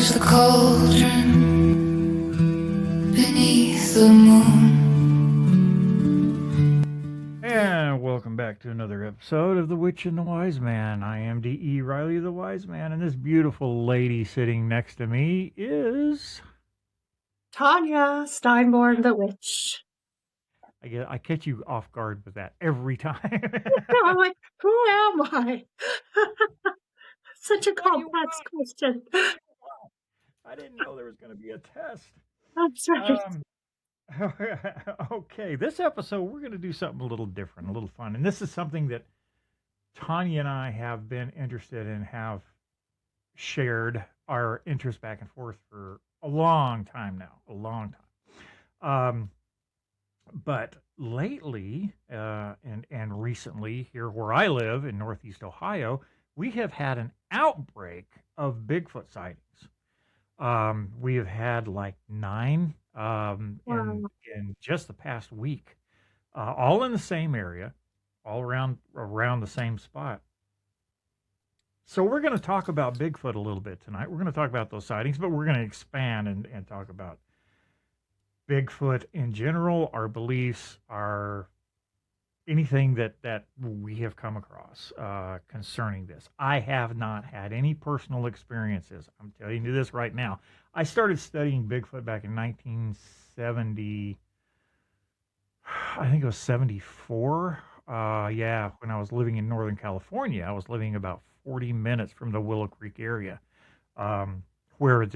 There's a cauldron beneath the moon. And welcome back to another episode of The Witch and the Wise Man. I am D.E. Riley, the Wise Man, and this beautiful lady sitting next to me is... Tonya Steinborn, the witch. I catch you off guard with that every time. I'm like, who am I? Such a complex question. I didn't know there was going to be a test. That's right. Okay, this episode we're going to do something a little different, a little fun. And this is something that Tonya and I have been interested in, have shared our interest back and forth for a long time now, a long time. But lately, and recently, here where I live in Northeast Ohio, we have had an outbreak of Bigfoot sightings. We have had like 9 in just the past week, all in the same area, all around the same spot. So we're going to talk about Bigfoot a little bit tonight. We're going to talk about those sightings, but we're going to expand and talk about Bigfoot in general, our beliefs, our anything that we have come across concerning this. I have not had any personal experiences. I'm telling you this right now. I started studying Bigfoot back in 1970. I think it was 74. Yeah, when I was living in Northern California. I was living about 40 minutes from the Willow Creek area, where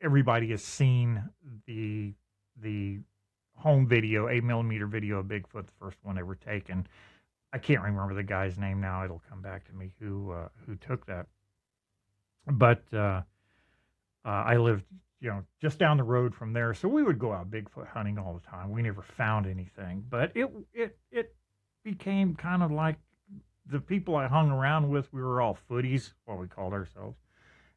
everybody has seen the home video, 8mm video of Bigfoot, the first one ever taken. I can't remember the guy's name now. It'll come back to me who took that. But I lived, just down the road from there, so we would go out Bigfoot hunting all the time. We never found anything, but it became kind of like the people I hung around with. We were all footies, what we called ourselves,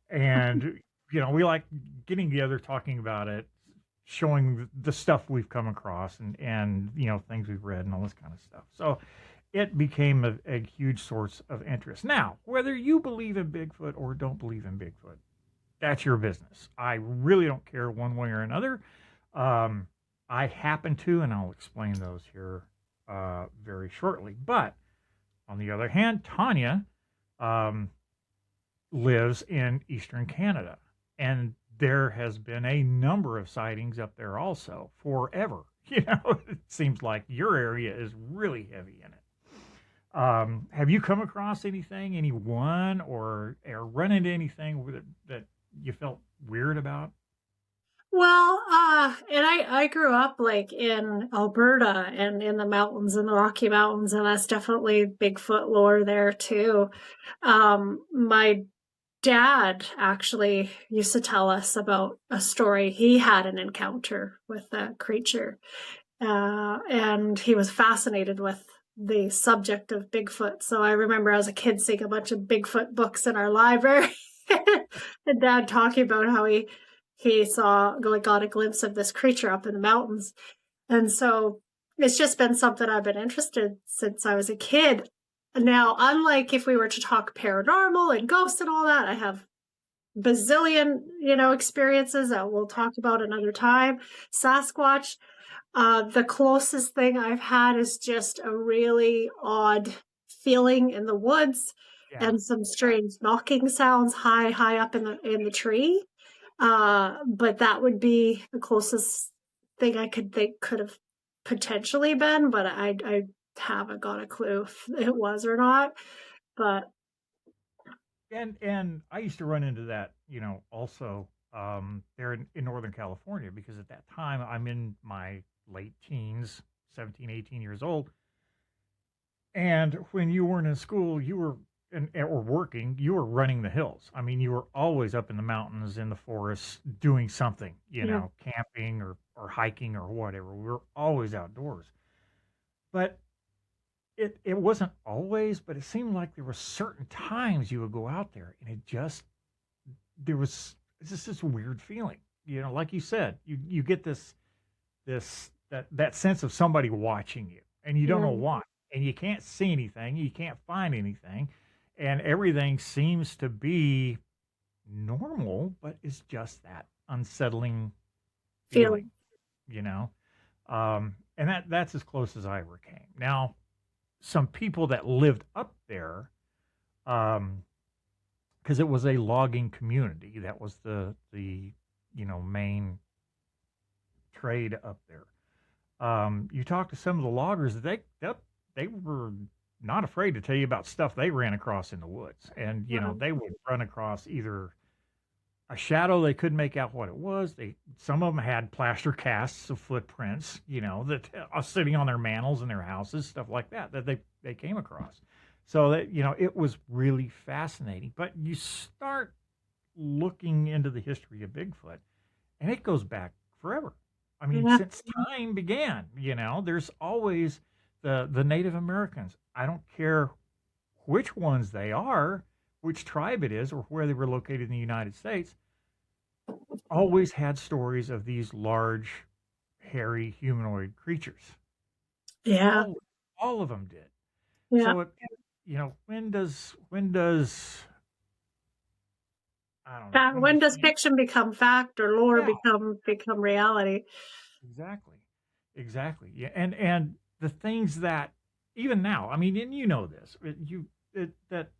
and we like getting together, talking about it, showing the stuff we've come across and things we've read and all this kind of stuff. So it became a huge source of interest. Now, whether you believe in Bigfoot or don't believe in Bigfoot, that's your business. I really don't care one way or another. I happen to, and I'll explain those here very shortly. But on the other hand, Tonya lives in Eastern Canada, and there has been a number of sightings up there also forever. It seems like your area is really heavy in it. Have you come across anyone, or run into anything that you felt weird about? Well, and I grew up like in Alberta and in the mountains, in the Rocky Mountains, and that's definitely Bigfoot lore there too. My dad actually used to tell us about a story. He had an encounter with a creature, and he was fascinated with the subject of Bigfoot. So I remember as a kid seeing a bunch of Bigfoot books in our library, and Dad talking about how he got a glimpse of this creature up in the mountains. And so it's just been something I've been interested in since I was a kid. Now, unlike if we were to talk paranormal and ghosts and all that, I have bazillion, experiences that we'll talk about another time. Sasquatch, the closest thing I've had is just a really odd feeling in the woods, and some strange knocking sounds high up in the tree. But that would be the closest thing I could think could have potentially been, but I haven't got a clue if it was or not. But and I used to run into that, also there in Northern California, because at that time I'm in my late teens, 17, 18 years old. And when you weren't in school, you were or working, you were running the hills. I mean, you were always up in the mountains, in the forests, doing something, camping or hiking or whatever. We were always outdoors. But it wasn't always, but it seemed like there were certain times you would go out there and there was just this weird feeling, like you said, you get that sense of somebody watching you, and you don't know why, and you can't see anything, you can't find anything, and everything seems to be normal, but is just that unsettling Feeling. feeling, you know? And that's as close as I ever came. Now, some people that lived up there, because it was a logging community, that was the main trade up there. You talk to some of the loggers, they were not afraid to tell you about stuff they ran across in the woods, and they would run across either a shadow they couldn't make out what it was. Some of them had plaster casts of footprints, that are sitting on their mantles in their houses, stuff like that they came across. So that it was really fascinating. But you start looking into the history of Bigfoot, and it goes back forever. I mean, Yeah. since time began, there's always the Native Americans. I don't care which ones they are, which tribe it is, or where they were located in the United States, always had stories of these large, hairy humanoid creatures. Yeah. All of them did. Yeah. So when does I don't know. When does fiction become fact or lore Yeah. become reality? Exactly. Yeah. And the things that even now, I mean, and this, that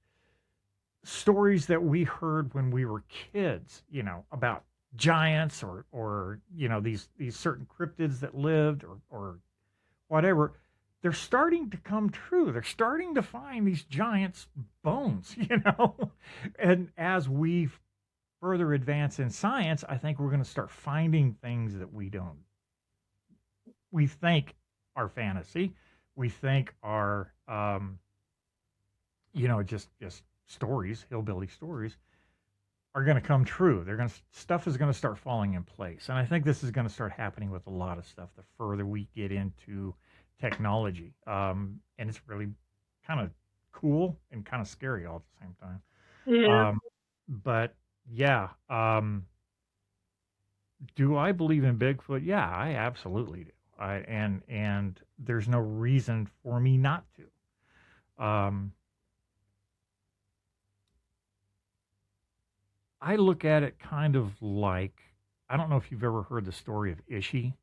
stories that we heard when we were kids, about giants or these certain cryptids that lived or whatever, they're starting to come true. They're starting to find these giants' bones, and as we further advance in science, I think we're going to start finding things that we think are fantasy, we think are just stories, hillbilly stories, are going to come true. Stuff is going to start falling in place, and I think this is going to start happening with a lot of stuff the further we get into technology. And it's really kind of cool and kind of scary all at the same time. Yeah. But yeah, do I believe in Bigfoot? Yeah, I absolutely do. And there's no reason for me not to. I look at it kind of like, I don't know if you've ever heard the story of Ishi,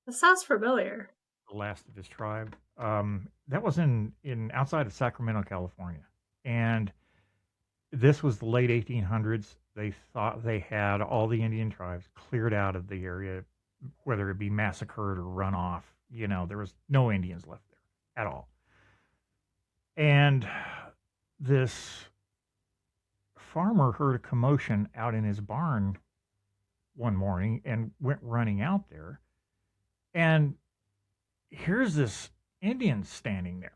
It sounds familiar. the last of his tribe. That was in outside of Sacramento, California, and this was the late 1800s. They thought they had all the Indian tribes cleared out of the area, whether it be massacred or run off. There was no Indians left there at all. And this farmer heard a commotion out in his barn one morning and went running out there. And here's this Indian standing there.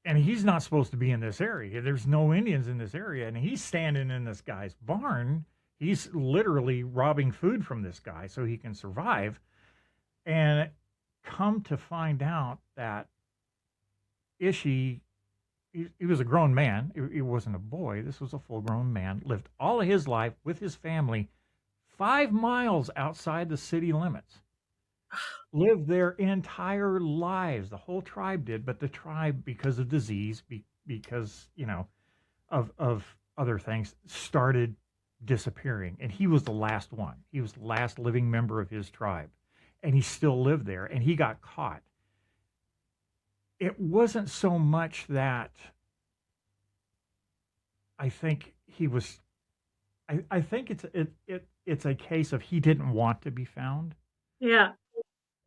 And he's not supposed to be in this area. There's no Indians in this area. And he's standing in this guy's barn. He's literally robbing food from this guy so he can survive. And come to find out that Ishi, he was a grown man. He wasn't a boy. This was a full-grown man. Lived all of his life with his family 5 miles outside the city limits. Lived their entire lives. The whole tribe did, but the tribe, because of disease, because of other things, started disappearing. And he was the last one. He was the last living member of his tribe, and he still lived there. And he got caught. It wasn't so much that I think he was. I think it's a case of he didn't want to be found. Yeah.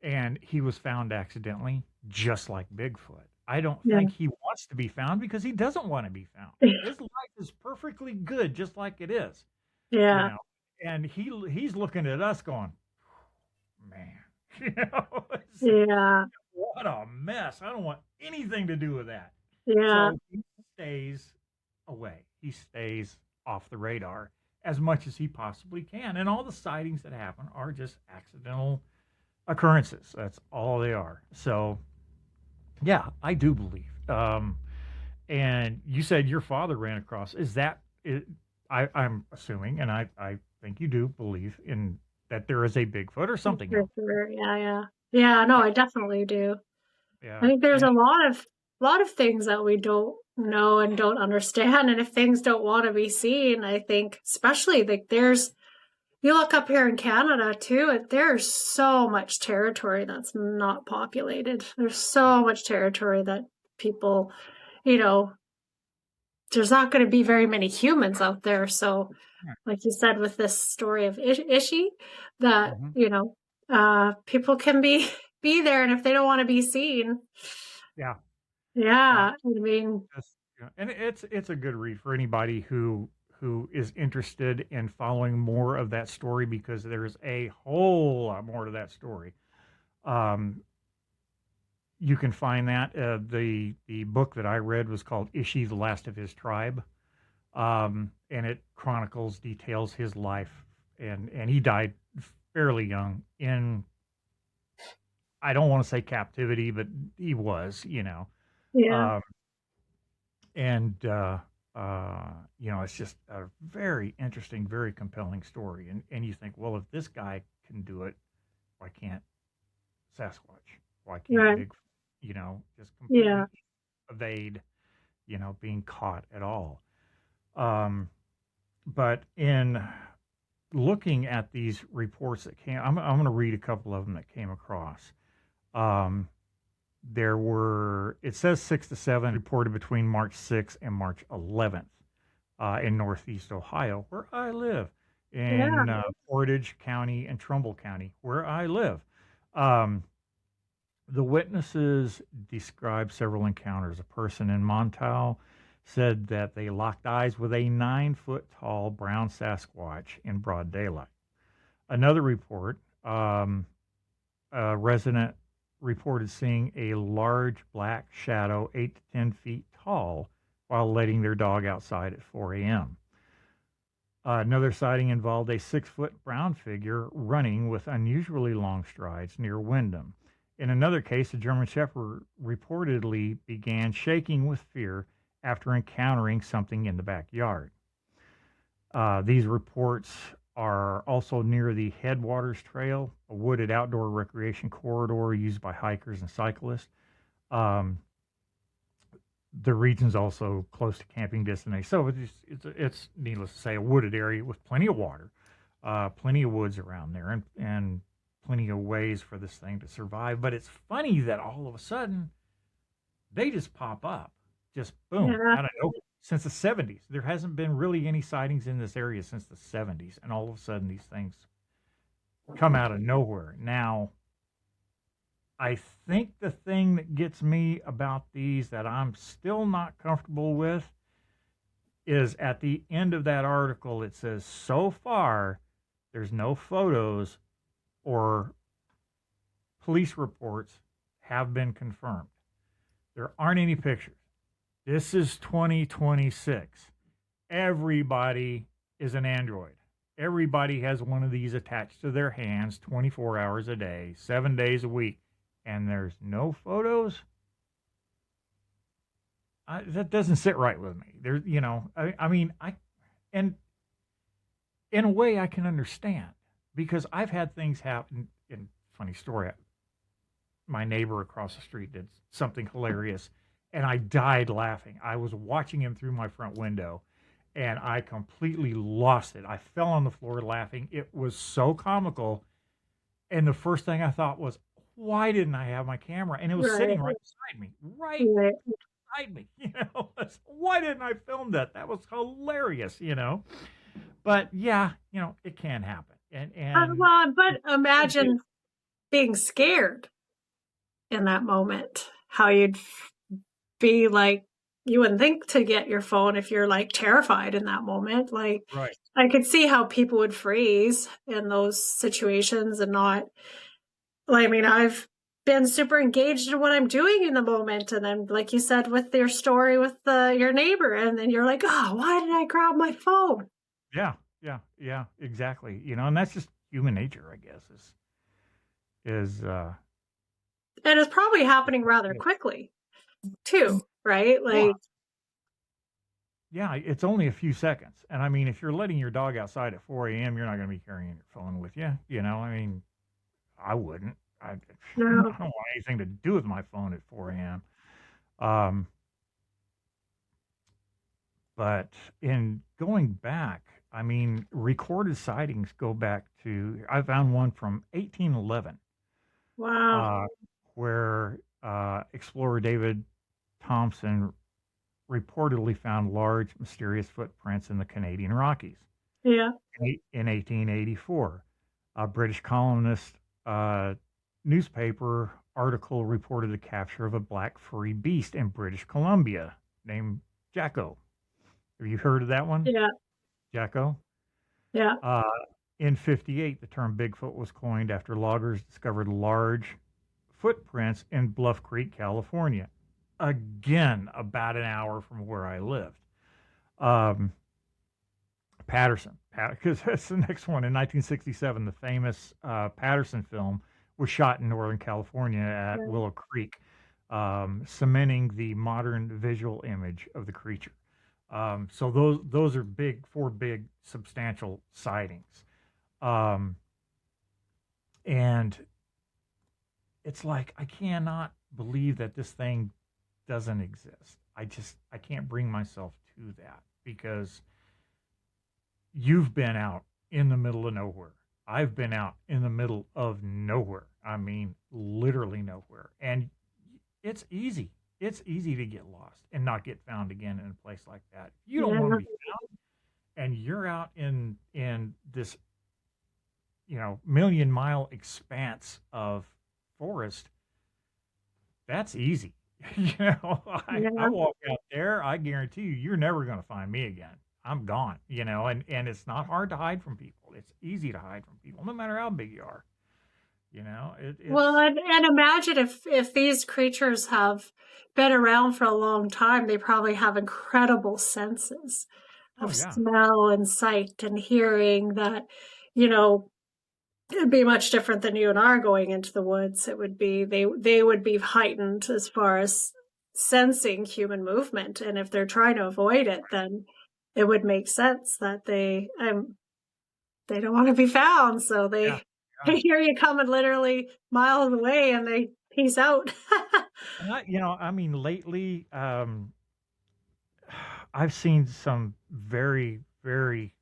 And he was found accidentally, just like Bigfoot. I don't Yeah. think he wants to be found because he doesn't want to be found. His life is perfectly good, just like it is. Yeah. And he's looking at us going, man, Yeah. what a mess. I don't want anything to do with that. Yeah. So he stays away. He stays off the radar as much as he possibly can. And all the sightings that happen are just accidental occurrences. That's all they are. So, yeah, I do believe. And you said your father ran across. Is that it? I'm assuming, and I think you do believe in that there is a Bigfoot or something For else. sure. Yeah. No, I definitely do. Yeah. I think there's a lot of things that we don't know and don't understand. And if things don't want to be seen, I think, especially like you look up here in Canada too, there's so much territory that's not populated. There's so much territory that people, you know, there's not going to be very many humans out there. So, Right. like you said, with this story of Ishi, that, Mm-hmm. people can be be there, and if they don't want to be seen, Yeah. Yeah. yeah, I mean, And it's a good read for anybody who is interested in following more of that story, because there's a whole lot more to that story. Um, you can find that the book that I read was called Ishi, the Last of His Tribe, and it chronicles details his life, and he died fairly young in, I don't want to say captivity, but he was, yeah, um, and it's just a very interesting, very compelling story. And you think, well, if this guy can do it, why can't Sasquatch? Why can't right, Bigfoot? Just yeah, completely evade, being caught at all. Um, but in looking at these reports that came, I'm going to read a couple of them that came across. Um, it says 6 to 7 reported between March 6th and March 11th in Northeast Ohio, where I live, yeah, in Portage County and Trumbull County, where I live. Um, the witnesses described several encounters. A person in Montal said that they locked eyes with a 9-foot tall brown Sasquatch in broad daylight. Another report, a resident reported seeing a large black shadow 8 to 10 feet tall while letting their dog outside at 4 a.m. Another sighting involved a 6-foot brown figure running with unusually long strides near Wyndham. In another case, a German Shepherd reportedly began shaking with fear after encountering something in the backyard. These reports are also near the Headwaters Trail, a wooded outdoor recreation corridor used by hikers and cyclists. Um, the region's also close to camping destinations. So it's needless to say, a wooded area with plenty of water, plenty of woods around there, and plenty of ways for this thing to survive. But it's funny that all of a sudden they just pop up, just boom, yeah, out of nowhere. Since the 70s, there hasn't been really any sightings in this area since the 70s, and all of a sudden these things come out of nowhere. Now, I think the thing that gets me about these that I'm still not comfortable with is at the end of that article, it says, so far, there's no photos or police reports have been confirmed. There aren't any pictures. This is 2026. Everybody is an android. Everybody has one of these attached to their hands 24 hours a day, 7 days a week, and there's no photos. That doesn't sit right with me. And in a way, I can understand, because I've had things happen. In funny story, my neighbor across the street did something hilarious, and I died laughing. I was watching him through my front window, and I completely lost it. I fell on the floor laughing. It was so comical. And the first thing I thought was, why didn't I have my camera? And it was right, sitting right beside me, right right. beside me. Why didn't I film that? That was hilarious. But yeah, it can happen. And Well, but people get, imagine being scared in that moment, how you'd be like, you wouldn't think to get your phone if you're like terrified in that moment. Like, right. I could see how people would freeze in those situations and not, I mean, I've been super engaged in what I'm doing in the moment. And then, like you said, with your story with your neighbor, and then you're like, oh, why did I grab my phone? Yeah, yeah, exactly. And that's just human nature, I guess, is And it's probably happening rather quickly too, right? well, Like, yeah, it's only a few seconds. And I mean, if you're letting your dog outside at 4 a.m., you're not going to be carrying your phone with you. I mean, I wouldn't. I don't no, want anything to do with my phone at 4 a.m. Um, But in going back, I mean, recorded sightings go back to, I found one from 1811, Wow. uh, where explorer David Thompson reportedly found large, mysterious footprints in the Canadian Rockies. Yeah. In 1884, a British colonist newspaper article reported the capture of a black furry beast in British Columbia named Jacko. Have you heard of that one, Yeah. Jacko? Yeah. Uh, in 58, the term Bigfoot was coined after loggers discovered large footprints in Bluff Creek, California. Again, about an hour from where I lived. Um, Patterson, because that's the next one. In 1967, the famous Patterson film was shot in Northern California at Yeah. Willow Creek, cementing the modern visual image of the creature. So those are four big substantial sightings, um, and it's like I cannot believe that this thing doesn't exist. I can't bring myself to that because you've been out in the middle of nowhere. I've been out in the middle of nowhere. I mean, literally nowhere. And it's easy. It's easy to get lost and not get found again in a place like that. You don't want to Yeah. be found and you're out in this, million-mile expanse of forest. That's easy. I Yeah. walk out there, I guarantee you're never going to find me again. I'm gone, and it's not hard to hide from people. It's easy to hide from people, no matter how big you are. Well, It's and imagine if these creatures have been around for a long time, they probably have incredible senses oh of yeah, smell and sight and hearing that, you know, it'd be much different than you and I are going into the woods. It would be they would be heightened as far as sensing human movement, and if they're trying to avoid it, then it would make sense that they don't want to be found, so yeah, they yeah. hear you coming literally miles away, and they peace out. And I mean, lately, I've seen some very, very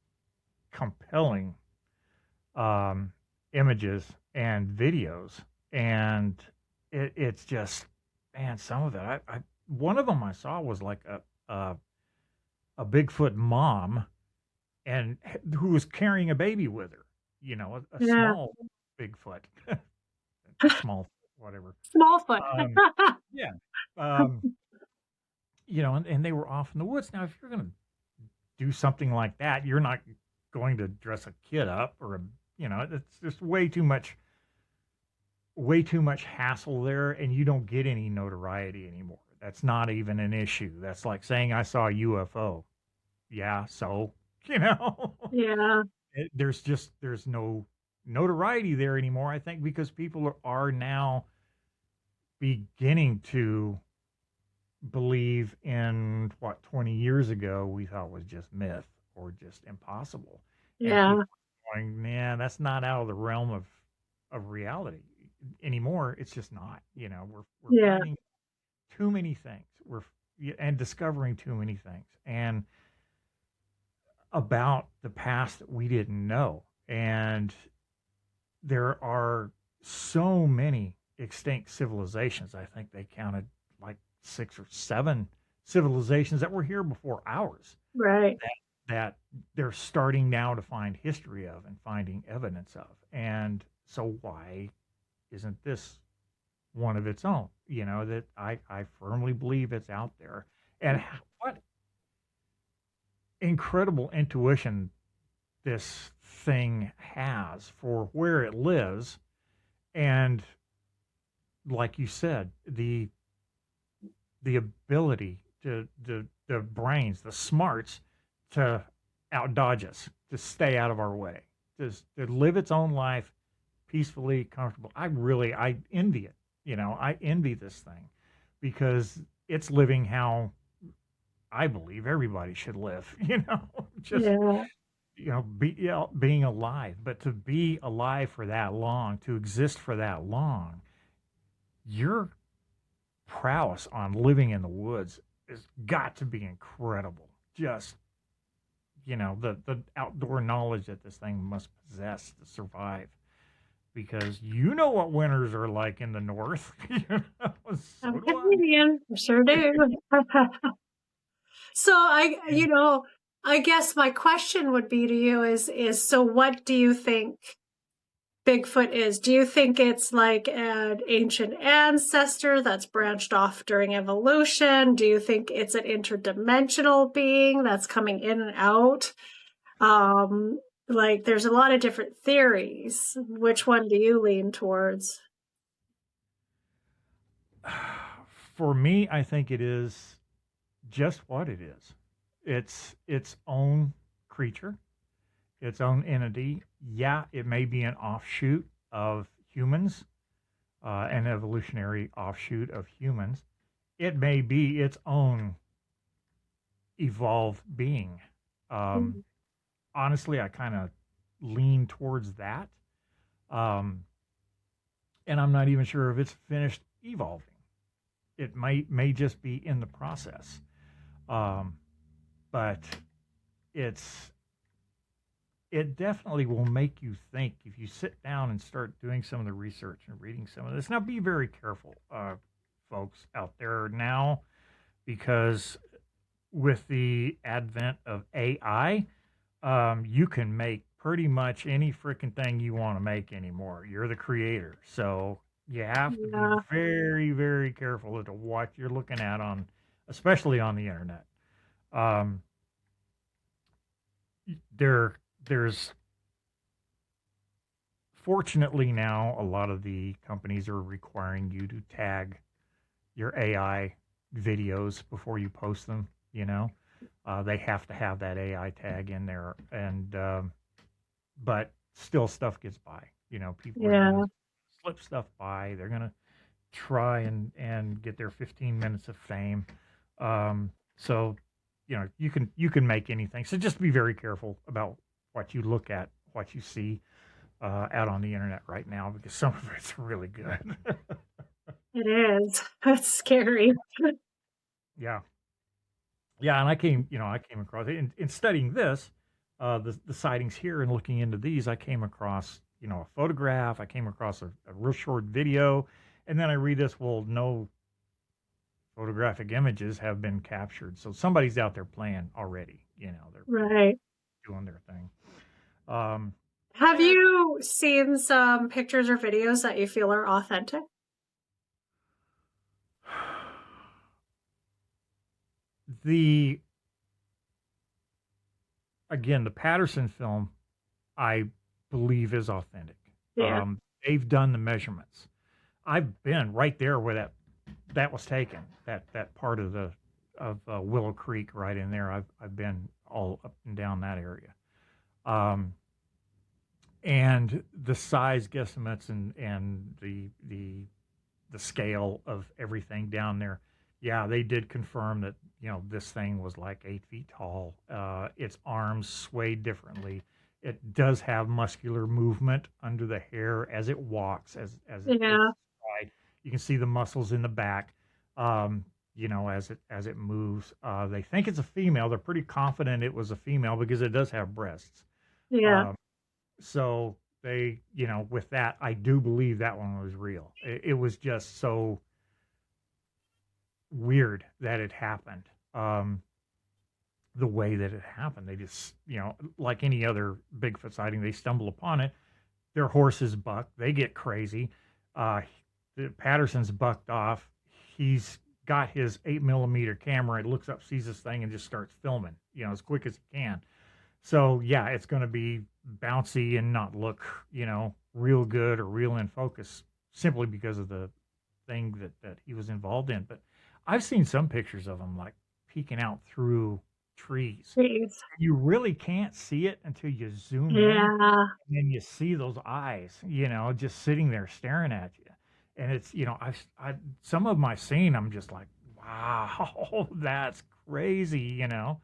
compelling um, images and videos, and it's just, man, some of it. One of them I saw was like a Bigfoot mom, and who was carrying a baby with her. A Yeah, small Bigfoot, small, whatever. Smallfoot. Um, yeah. Um, and they were off in the woods. Now, if you're going to do something like that, you're not going to dress a kid up it's just way too much hassle there, and you don't get any notoriety anymore. That's not even an issue. That's like saying I saw a UFO. Yeah, so, you know, Yeah, there's no notoriety there anymore, I think, because people are now beginning to believe in what 20 years ago we thought was just myth or just impossible. And yeah, people are going, nah, that's not out of the realm of reality anymore. It's just not. We're yeah, finding too many things. And discovering too many things and about the past that we didn't know. And there are so many extinct civilizations. I think they counted like 6 or 7 civilizations that were here before ours right. that they're starting now to find history of and finding evidence of. And so why isn't this one of its own? That I firmly believe it's out there. And what incredible intuition this thing has for where it lives. And like you said, the ability to the brains, the smarts to outdodge us, to stay out of our way, to live its own life peacefully, comfortable. I envy it. I envy this thing because it's living how I believe everybody should live, just, Yeah, being alive, but to be alive for that long, to exist for that long, your prowess on living in the woods has got to be incredible. just, the outdoor knowledge that this thing must possess to survive. Because you know what winters are like in the north. So I'm do I. Canadian, I sure do. So I guess my question would be to you is so what do you think Bigfoot is? Do you think it's like an ancient ancestor that's branched off during evolution? Do you think it's an interdimensional being that's coming in and out? Like there's a lot of different theories. Which one do you lean towards? For me, I think it is just what it is. It's its own creature, its own entity. Yeah, it may be an offshoot of humans, an evolutionary offshoot of humans. It may be its own evolved being. Um, Honestly, I kind of lean towards that. Um, and I'm not even sure if it's finished evolving. It may just be in the process. Um, but it's it definitely will make you think if you sit down and start doing some of the research and reading some of this. Now, be very careful, folks out there now, because with the advent of AI, you can make pretty much any freaking thing you want to make anymore. You're the creator. So you have to be Yeah. very, very careful to what you're looking at especially on the internet. Um, there's fortunately now a lot of the companies are requiring you to tag your AI videos before you post them. They have to have that AI tag in there, and but still stuff gets by. People are Yeah. gonna slip stuff by. They're gonna try and get their 15 minutes of fame. So you can make anything. So just be very careful about what you look at, what you see out on the internet right now, because some of it's really good. It is. It's scary. Yeah. Yeah, and I came across in studying this, the sightings here and looking into these. I came across, a photograph. I came across a real short video, and then I read this. Well, no photographic images have been captured, so somebody's out there playing already. They're Right. doing their thing. Um, Have and you seen some pictures or videos that you feel are authentic? the again, the Patterson film, I believe is authentic. Yeah. They've done the measurements. I've been right there where that was taken. That part of Willow Creek right in there. I've been all up and down that area. Um, and the size guesstimates and the scale of everything down there. Yeah, they did confirm that this thing was like 8 feet tall. Its arms swayed differently. It does have muscular movement under the hair as it walks, as it Yeah. stride. You can see the muscles in the back. As it moves. They think it's a female. They're pretty confident it was a female because it does have breasts. Yeah. Um, so they, with that, I do believe that one was real. It was just so weird that it happened. The way that it happened, they just, like any other Bigfoot sighting, they stumble upon it. Their horses buck. They get crazy. Patterson's bucked off. He's got his 8mm camera and looks up, sees this thing, and just starts filming, as quick as he can. So yeah, it's going to be bouncy and not look, real good or real in focus simply because of the thing that he was involved in. But I've seen some pictures of him like peeking out through trees. Jeez. You really can't see it until you zoom in, Yeah. and then you see those eyes, just sitting there staring at you. And it's, I some of my scene, I'm just like, wow, that's crazy, Well,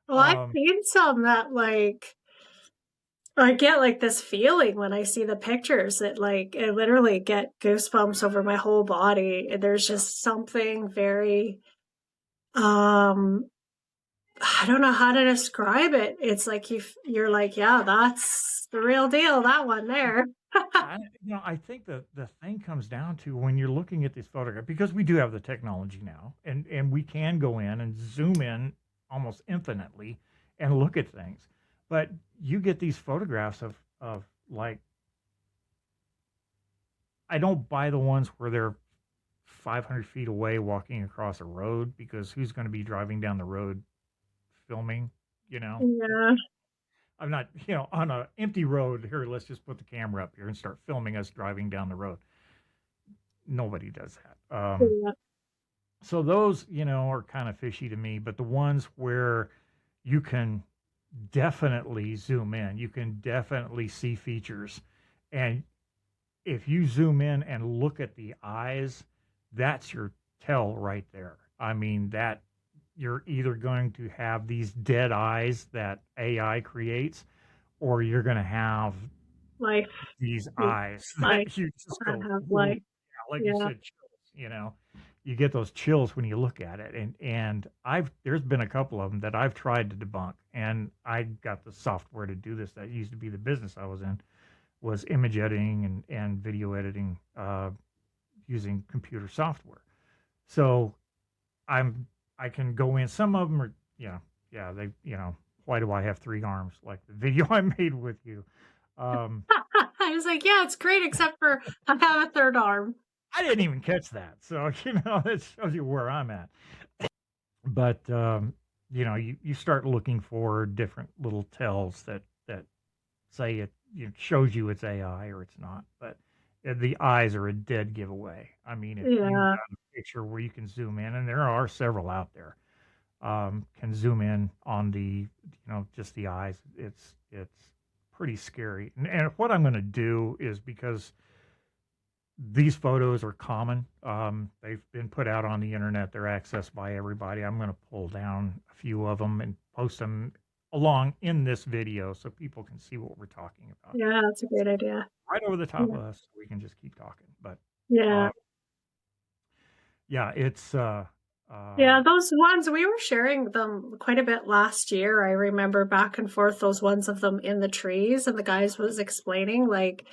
I've seen some that like I get like this feeling when I see the pictures that like I literally get goosebumps over my whole body. And there's just something very I don't know how to describe it. It's like you're like, yeah, that's the real deal. That one there. I think the thing comes down to when you're looking at these photographs, because we do have the technology now, and we can go in and zoom in almost infinitely and look at things. But you get these photographs of like, I don't buy the ones where they're 500 feet away walking across a road, because who's going to be driving down the road filming, you know? Yeah. I'm not, on an empty road here, let's just put the camera up here and start filming us driving down the road. Nobody does that. Yeah. So those, are kind of fishy to me, but the ones where you can definitely zoom in, you can definitely see features. And if you zoom in and look at the eyes, that's your tell right there. I mean, that you're either going to have these dead eyes that AI creates, or you're going to have Life. these Yeah. eyes Life. that you just I go, have "Ooh." life. Like Yeah. you said, chills. You get those chills when you look at it. And there's been a couple of them that I've tried to debunk, and I got the software to do this. That used to be the business I was in, was image editing and video editing, using computer software. So I can go in. Some of them are, they, why do I have 3 arms? Like the video I made with you. I was like, yeah, it's great, except for I have a third arm. I didn't even catch that. So, that shows you where I'm at. But, you start looking for different little tells that say it, shows you it's AI or it's not. But the eyes are a dead giveaway. I mean, if you've Yeah. got a picture where you can zoom in, and there are several out there, can zoom in on the, just the eyes. It's pretty scary. And what I'm going to do is, because these photos are common, they've been put out on the internet, they're accessed by everybody. I'm going to pull down a few of them and post them along in this video so people can see what we're talking about. Yeah, that's a great idea. Right over the top Yeah. of us, so we can just keep talking. But Yeah. yeah, it's Yeah, those ones, we were sharing them quite a bit last year. I remember back and forth those ones of them in the trees, and the guys was explaining like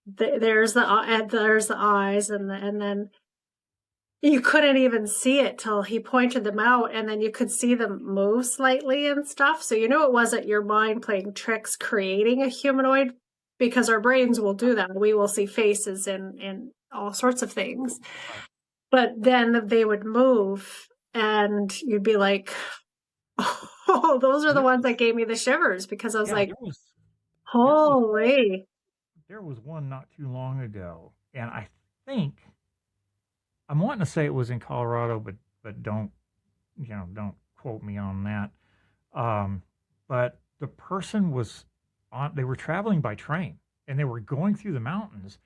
there's the eyes, and then you couldn't even see it till he pointed them out, and then you could see them move slightly and stuff. So it wasn't your mind playing tricks creating a humanoid, because our brains will do that. We will see faces in all sorts of things. But then they would move, and you'd be like, oh, those are the ones that gave me the shivers, because I was like, holy. There was one not too long ago, and I think I'm wanting to say it was in Colorado, but don't quote me on that. But the person was they were traveling by train, and they were going through the mountains,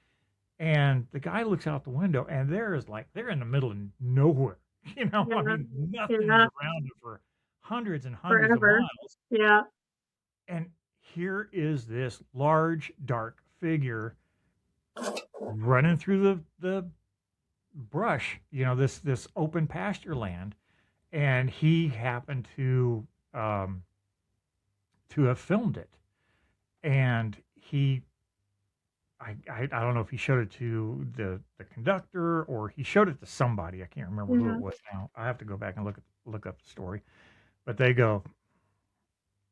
and the guy looks out the window, and they're in the middle of nowhere. I mean, nothing's around them for hundreds and hundreds of miles. Yeah. And here is this large, dark figure running through the brush, this open pasture land, and he happened to have filmed it. And I don't know if he showed it to the conductor, or he showed it to somebody. I can't remember who it was now. I have to go back and look up the story. But they go,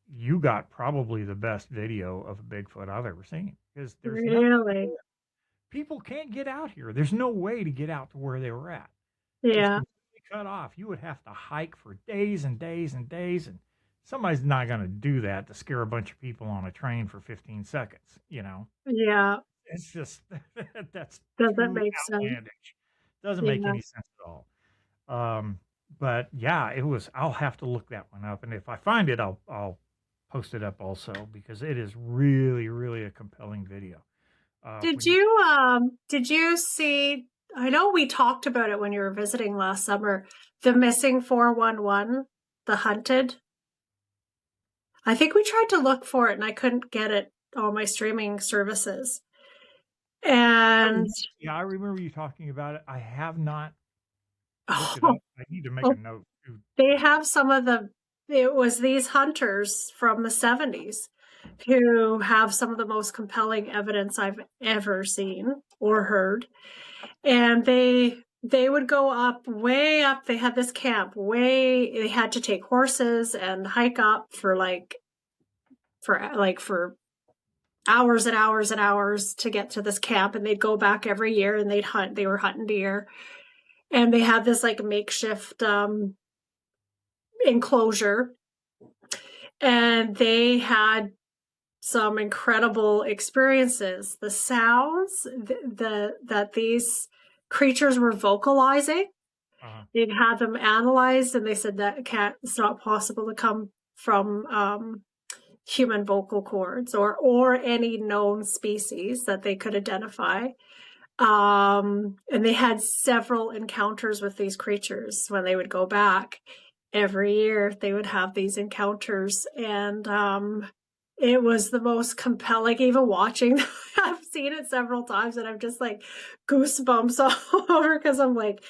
you got probably the best video of a Bigfoot I've ever seen, because there's really, people can't get out here. There's no way to get out to where they were at. yeah, it's completely cut off. You would have to hike for days and days and days, and somebody's not going to do that to scare a bunch of people on a train for 15 seconds. Yeah. It's just that's doesn't make outlandish. sense. Doesn't make any sense at all. But yeah, I'll have to look that one up, and if I find it, I'll post it up also, because it is really, really a compelling video. Did you see, I know we talked about it when you were visiting last summer, the missing 411, the hunted? I think we tried to look for it, and I couldn't get it on my streaming services. And yeah, I remember you talking about it. I have not looked it up. I need to make a note too. They have some of the it was these hunters from the 70s who have some of the most compelling evidence I've ever seen or heard. And they would go up, way up. They had this camp they had to take horses and hike up for hours and hours and hours to get to this camp, and they'd go back every year and they'd hunt. They were hunting deer, and they had this like makeshift enclosure, and they had some incredible experiences. The sounds that these creatures were vocalizing, they'd had them analyzed, and they said that it's not possible to come from human vocal cords or any known species that they could identify. And they had several encounters with these creatures when they would go back. Every year they would have these encounters, and it was the most compelling. Even watching, I've seen it several times, and I'm just like goosebumps all over, because I'm like,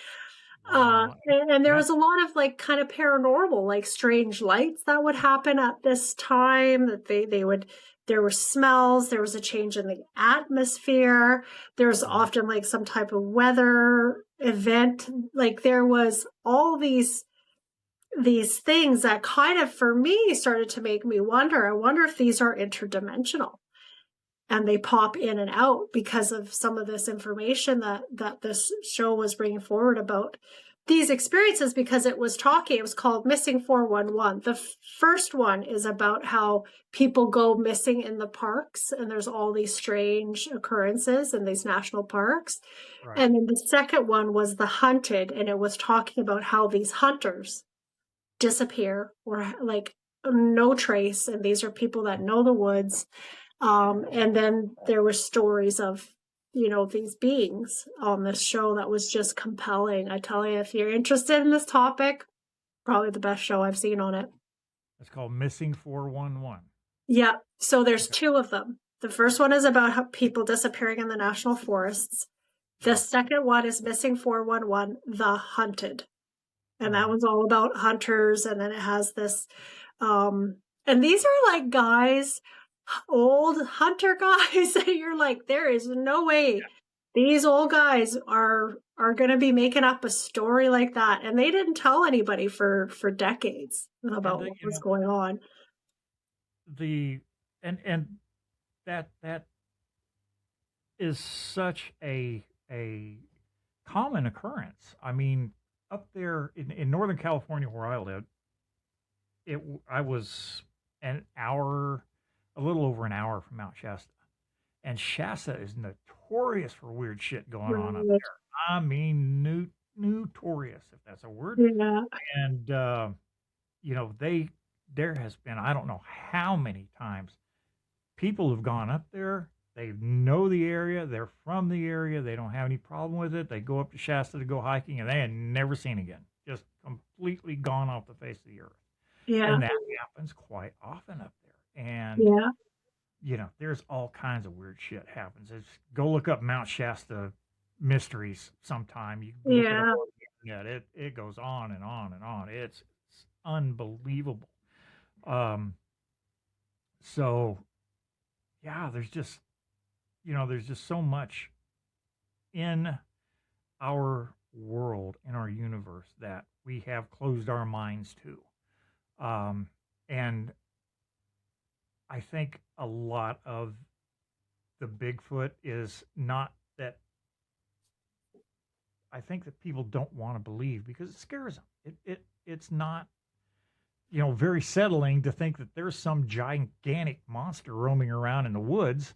and there was a lot of like kind of paranormal, like strange lights that would happen at this time. That they would, there were smells, there was a change in the atmosphere, there was often like some type of weather event. Like there was all these things that kind of, for me, started to make me wonder. I wonder if these are interdimensional, and they pop in and out because of some of this information that this show was bringing forward about these experiences. Because it was called Missing 411. The first one is about how people go missing in the parks, and there's all these strange occurrences in these national parks. Right. And then the second one was The Hunted, and it was talking about how these hunters disappear, or like no trace, and these are people that know the woods. And then there were stories of, these beings on this show that was just compelling. I tell you, if you're interested in this topic, probably the best show I've seen on it. It's called Missing 411. Yeah. So there's two of them. The first one is about how people disappearing in the national forests. The second one is Missing 411, The Hunted. And that one's all about hunters. And then it has this, and these are like guys, old hunter guys, that you're like, there is no way these old guys are going to be making up a story like that. And they didn't tell anybody for decades about what was going on. And that is such a common occurrence. I mean, up there in Northern California where I lived, I was a little over an hour from Mount Shasta. And Shasta is notorious for weird shit going on up there. I mean, notorious, if that's a word. Yeah. And, there has been, I don't know how many times people have gone up there. They know the area. They're from the area. They don't have any problem with it. They go up to Shasta to go hiking, and they had never seen again. Just completely gone off the face of the earth. Yeah. And that happens quite often up there. And, there's all kinds of weird shit happens. Go look up Mount Shasta mysteries sometime. You can look it up on the internet. It goes on and on and on. It's unbelievable. So, yeah, there's just so much in our world, in our universe, that we have closed our minds to. And I think a lot of the Bigfoot is not that. I think that people don't want to believe because it scares them. It's not, very settling to think that there's some gigantic monster roaming around in the woods,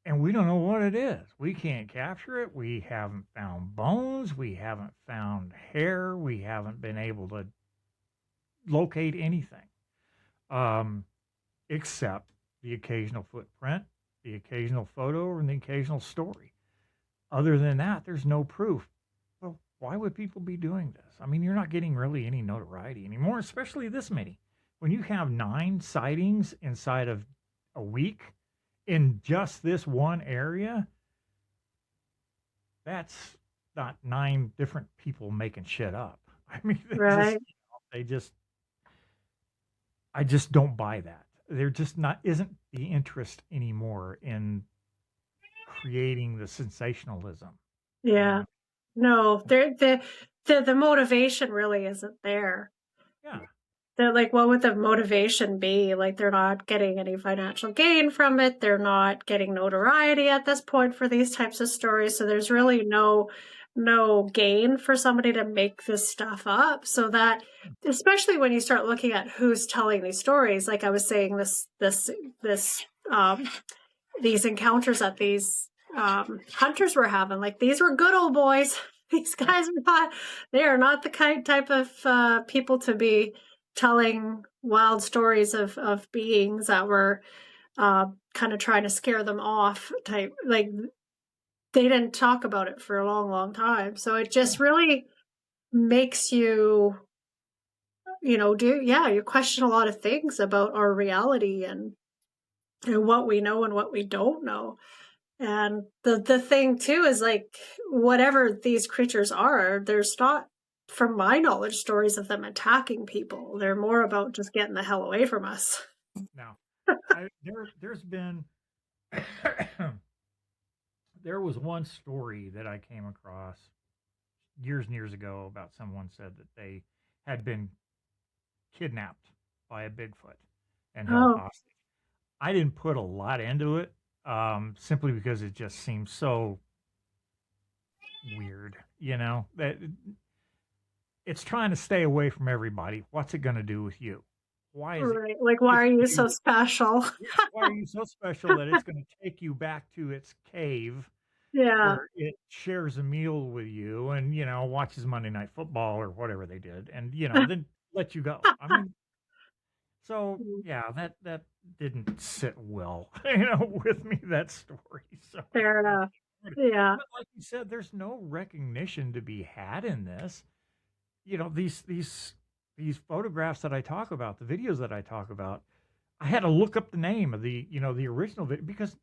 and we don't know what it is. We can't capture it. We haven't found bones. We haven't found hair. We haven't been able to locate anything, except the occasional footprint, the occasional photo, and the occasional story. Other than that, there's no proof. Well, why would people be doing this? I mean, you're not getting really any notoriety anymore, especially this many. When you have 9 sightings inside of a week in just this one area, that's not 9 different people making shit up. I mean, they just I just don't buy that. There just not isn't the interest anymore in creating the sensationalism. Yeah. No, the motivation really isn't there. Yeah. They're like, what would the motivation be? Like, they're not getting any financial gain from it. They're not getting notoriety at this point for these types of stories. So there's really no gain for somebody to make this stuff up. So that, especially when you start looking at who's telling these stories, like I was saying, these encounters that these hunters were having, like these were good old boys. These guys are not, they are not the kind type of people to be telling wild stories of beings that were kind of trying to scare them off type. Like they didn't talk about it for a long time. So it just really makes you, you question a lot of things about our reality and what we know and what we don't know. And the thing too is like whatever these creatures are, there's not, from my knowledge, stories of them attacking people. They're more about just getting the hell away from us. Now, there's been there was one story that I came across years and years ago about someone said that they had been kidnapped by a Bigfoot and held Oh, hostage. I didn't put a lot into it, simply because it just seems so weird. That it's trying to stay away from everybody. What's it going to do with you? Why is it? right. Like, why are you so special? Yeah, why are you so special that it's going to take you back to its cave Yeah. where it shares a meal with you and watches Monday Night Football or whatever they did, and then let you go? I mean, so yeah, that didn't sit well, with me, that story. So Fair enough. Yeah. but like you said, there's no recognition to be had in this. These photographs that I talk about, the videos that I talk about, I had to look up the name of the original video because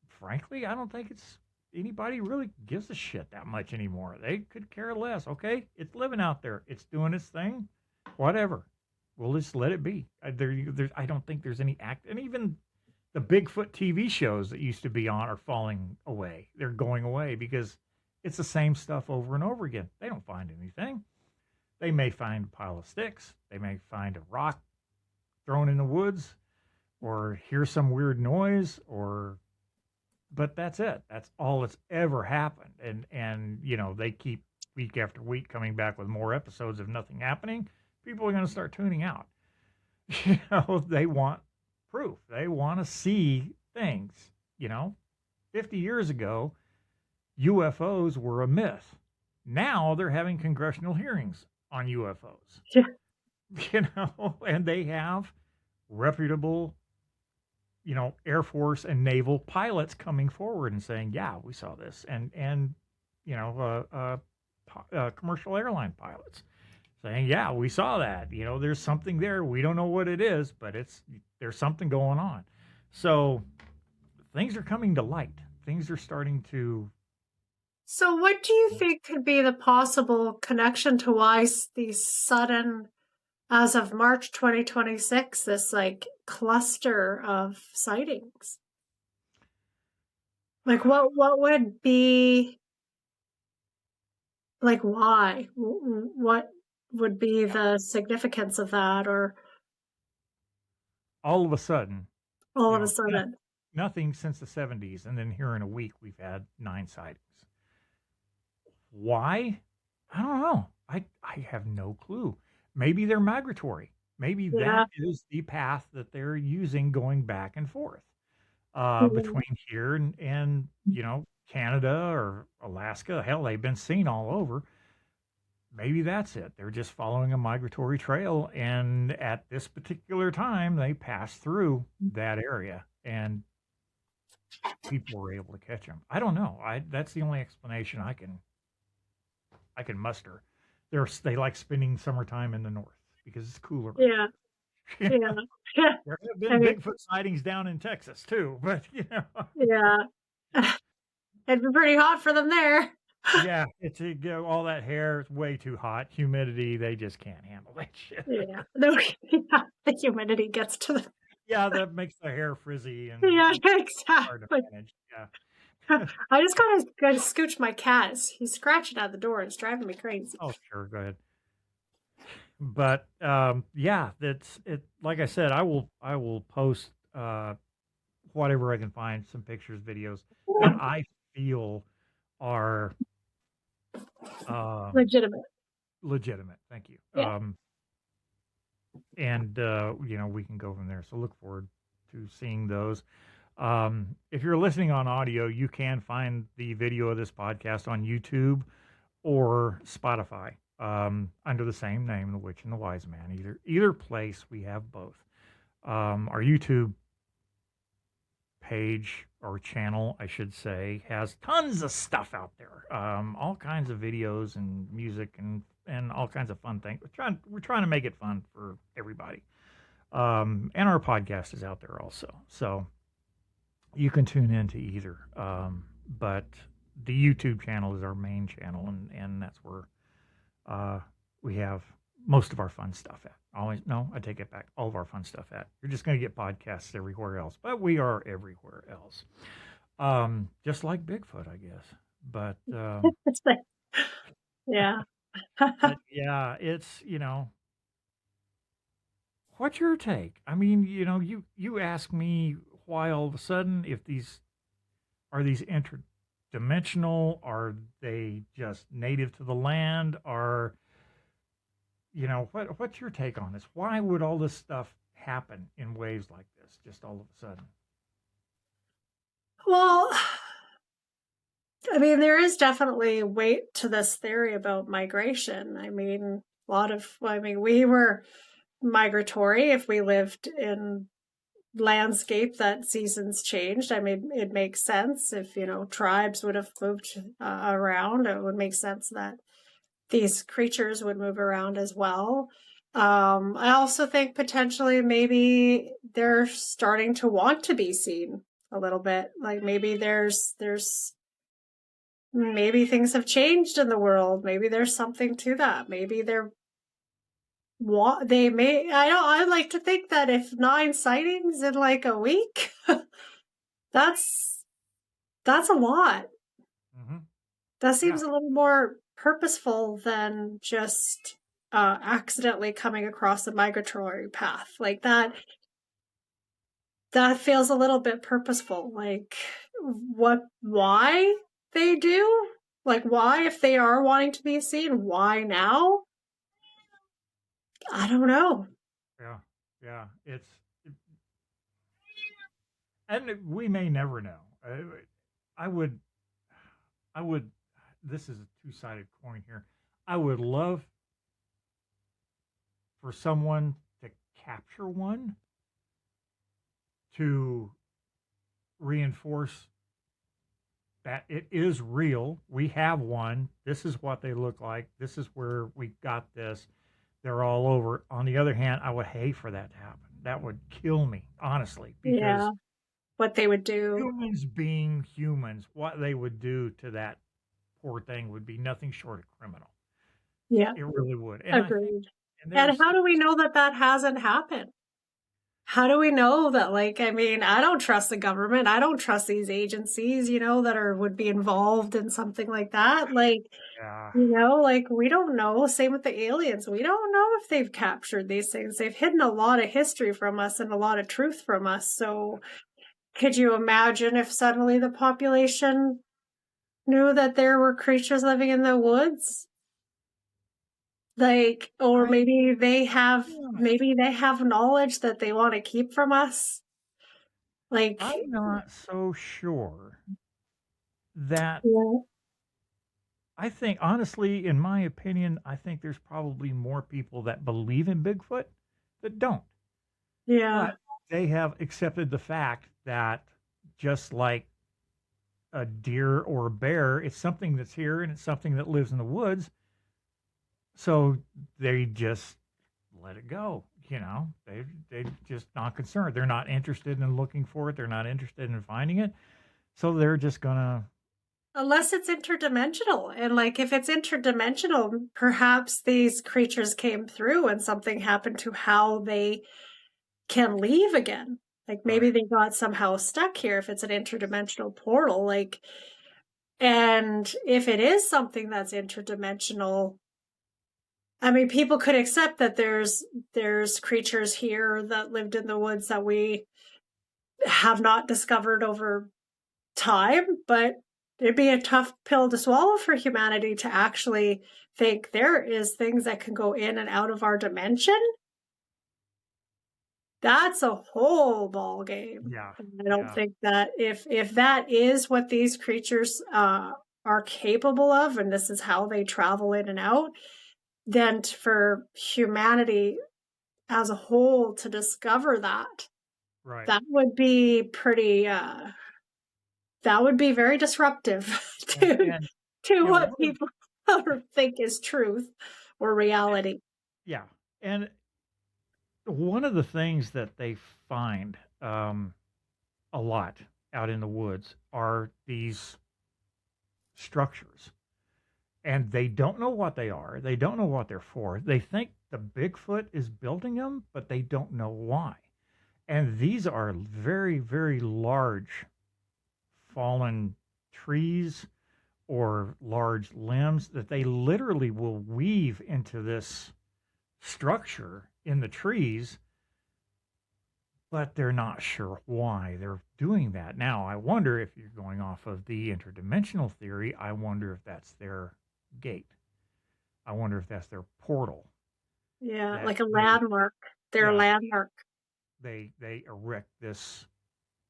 frankly, I don't think it's anybody really gives a shit that much anymore. They could care less. Okay, it's living out there. It's doing its thing. Whatever. We'll just let it be. I don't think there's any act, and even the Bigfoot TV shows that used to be on are falling away. They're going away because it's the same stuff over and over again. They don't find anything. They may find a pile of sticks. They may find a rock thrown in the woods or hear some weird noise but that's it. That's all that's ever happened. And they keep week after week coming back with more episodes of nothing happening. People are going to start tuning out. They want proof. They want to see things. 50 years ago, UFOs were a myth. Now they're having congressional hearings on UFOs. Yeah. And they have reputable, Air Force and naval pilots coming forward and saying, "Yeah, we saw this," and commercial airline pilots saying, "Yeah, we saw that. There's something there. We don't know what it is, but there's something going on." So things are coming to light. Things are starting to. So what do you think could be the possible connection to why these sudden, as of March 2026, this like cluster of sightings? Like what would be, like, why? What would be the significance of that, or All of a sudden, all of a no- sudden? nothing since the 70s, and then here in a week we've had 9 sightings. Why? I don't know. I have no clue. Maybe they're migratory. Maybe Yeah. that is the path that they're using going back and forth between here and Canada or Alaska. Hell, they've been seen all over. Maybe that's it. They're just following a migratory trail, and at this particular time, they pass through that area, and people were able to catch them. I don't know. That's the only explanation I can muster. They like spending summertime in the north because it's cooler. Yeah. You know? Yeah. There have been Bigfoot sightings down in Texas too, but Yeah. It'd be pretty hot for them there. Yeah, it's all that hair. It's way too hot. Humidity. They just can't handle that shit. Yeah. No, yeah, the humidity gets to the Yeah, that makes the hair frizzy and yeah, hard to exactly. manage. Yeah. I just gotta scooch my cat. He's scratching at the door. It's driving me crazy. Oh, sure. Go ahead. But yeah, that's it. Like I said, I will post whatever I can find, some pictures, videos that I feel are um, Legitimate. legitimate. Thank you. Yeah. And we can go from there. So look forward to seeing those. If you're listening on audio, you can find the video of this podcast on YouTube or Spotify under the same name, The Witch and the Wise Man. Either place, we have both. Our YouTube page or channel, I should say, has tons of stuff out there. All kinds of videos and music and all kinds of fun things. We're trying to make it fun for everybody. And our podcast is out there also, so you can tune into either. But the YouTube channel is our main channel, and that's where we have most of our fun stuff at. I take it back. All of our fun stuff at. You're just going to get podcasts everywhere else, but we are everywhere else. Just like Bigfoot, I guess. But Yeah. but yeah, it's what's your take? I mean, you ask me why all of a sudden if these interdimensional, are they just native to the land, are what's your take on this? Why would all this stuff happen in waves like this just all of a sudden? Well, I mean, there is definitely weight to this theory about migration. I mean, we were migratory if we lived in landscape that seasons changed. I mean, it makes sense if, tribes would have moved around. It would make sense that these creatures would move around as well. I also think potentially maybe they're starting to want to be seen a little bit. Like maybe maybe things have changed in the world. Maybe there's something to that. Maybe I like to think that if 9 sightings in like a week, that's a lot. Mm-hmm. That seems a little more purposeful than just accidentally coming across a migratory path. Like that feels a little bit purposeful. Like why they do? Like why, if they are wanting to be seen, why now? I don't know. Yeah. And we may never know. I would. This is a two-sided coin here. I would love for someone to capture one to reinforce that it is real. We have one. This is what they look like. This is where we got this. They're all over. On the other hand, I would hate for that to happen. That would kill me, honestly, because what they would do. Humans being humans, what they would do to that poor thing would be nothing short of criminal. Yeah. It really would. And agreed. And how do we know that hasn't happened? How do we know that, I don't trust the government. I don't trust these agencies, that would be involved in something like that. We don't know. Same with the aliens. We don't know if they've captured these things. They've hidden a lot of history from us and a lot of truth from us. So could you imagine if suddenly the population knew that there were creatures living in the woods? Or maybe they have knowledge that they want to keep from us. I'm not so sure that. I think, honestly, in my opinion, I think there's probably more people that believe in Bigfoot that don't. Yeah. But they have accepted the fact that just like a deer or a bear, it's something that's here and it's something that lives in the woods. So they just let it go. They just not concerned. They're not interested in looking for it. They're not interested in finding it. So they're just gonna Unless it's interdimensional. And like if it's interdimensional, perhaps these creatures came through and something happened to how they can leave again. Like maybe Right. they got somehow stuck here if it's an interdimensional portal. Like, and if it is something that's interdimensional, I mean, people could accept that there's creatures here that lived in the woods that we have not discovered over time, but it'd be a tough pill to swallow for humanity to actually think there is things that can go in and out of our dimension. That's a whole ball game. Yeah. And I don't Yeah. think that if that is what these creatures are capable of, and this is how they travel in and out, then for humanity as a whole to discover that, Right. that would be pretty that would be very disruptive And to you know, what people think is truth or reality. yeah. And one of the things that they find a lot out in the woods are these structures, and they don't know what they are. They don't know what they're for. They think the Bigfoot is building them, but they don't know why. And these are very, very large fallen trees or large limbs that they literally will weave into this structure in the trees, but they're not sure why they're doing that. Now, I wonder if you're going off of the interdimensional theory, I wonder if that's their gate. I wonder if that's their portal Yeah, that like a they, landmark. Their yeah, landmark. they erect this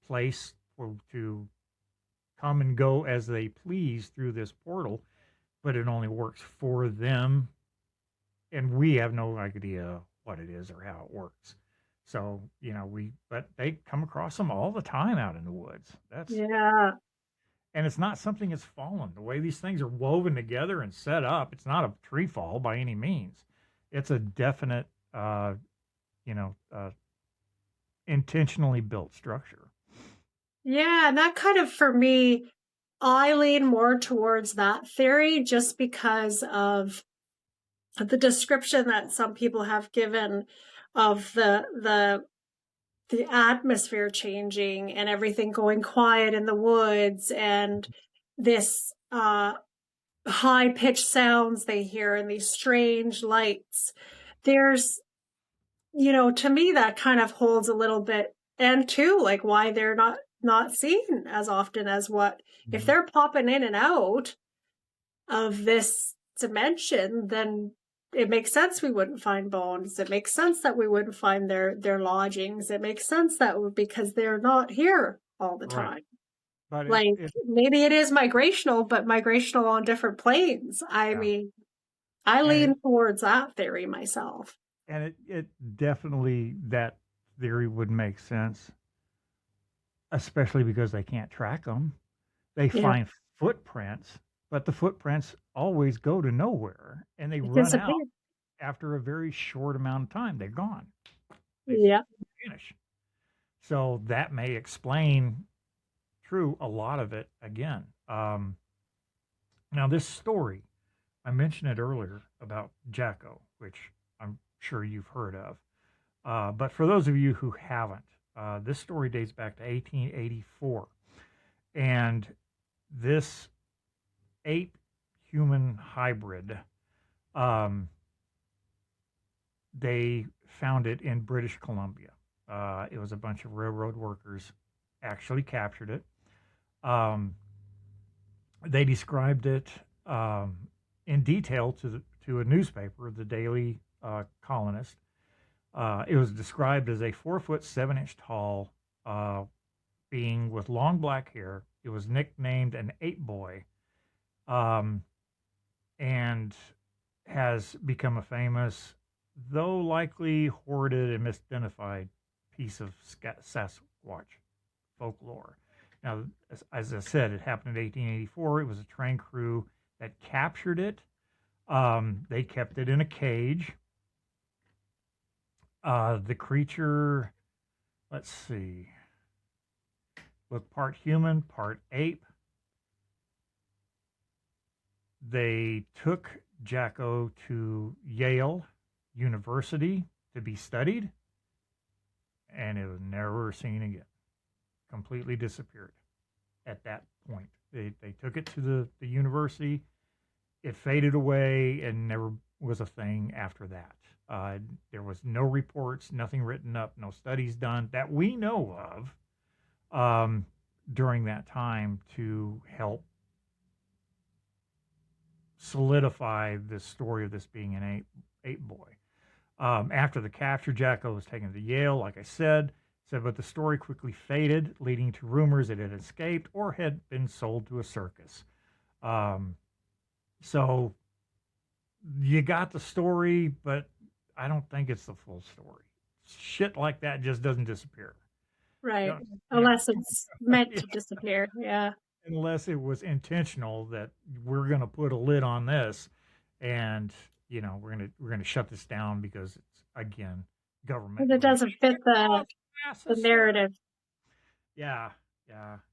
place to come and go as they please through this portal, but it only works for them, and we have no idea what it is or how it works. So, but they come across them all the time out in the woods. Yeah. And it's not something that's fallen. The way these things are woven together and set up, it's not a tree fall by any means. It's a definite, uh, you know, uh, intentionally built structure. Yeah, and that kind of for me, I lean more towards that theory just because of the description that some people have given of the atmosphere changing and everything going quiet in the woods and this high pitched sounds they hear and these strange lights. There's, to me that kind of holds a little bit, and too like why they're not seen as often as what if Mhm. they're popping in and out of this dimension, then it makes sense we wouldn't find bones. It makes sense that we wouldn't find their lodgings. It makes sense that because they're not here all the Right. time. But Like it maybe it is migrational, but migrational on different planes. I yeah. mean, I And it, lean towards that theory myself. and it definitely, that theory would make sense, especially because they can't track them. They Yeah, find footprints, but the footprints always go to nowhere and they it run out disappeared. after a very short amount of time. They're gone. They Yeah. vanish. So that may explain true a lot of it again. Now, this story, I mentioned it earlier about Jacko, which I'm sure you've heard of. But for those of you who haven't, this story dates back to 1884. And this ape human hybrid, um, they found it in British Columbia. It was a bunch of railroad workers actually captured it. Um, they described it in detail to a newspaper, the Daily Colonist. It was described as a 4 foot 7 inch tall being with long black hair. It was nicknamed an ape boy, um, and has become a famous, though likely hoarded and misidentified, piece of Sasquatch folklore. Now, as I said, it happened in 1884. It was a train crew that captured it. They kept it in a cage. The creature, let's see, looked part human, part ape. They took Jacko to Yale University to be studied, and it was never seen again. Completely disappeared at that point. They took it to the university. It faded away and never was a thing after that. There was no reports, nothing written up, no studies done that we know of during that time to help solidify the story of this being an ape boy. After the capture, Jacko was taken to Yale, like I said, but the story quickly faded, leading to rumors that it had escaped or had been sold to a circus. So you got the story, but I don't think it's the full story. Shit like that just doesn't disappear. Right. Unless it's meant to disappear. Yeah. Unless it was intentional that we're going to put a lid on this and we're going to shut this down because it's, again, government. And it doesn't fit the narrative. Yeah.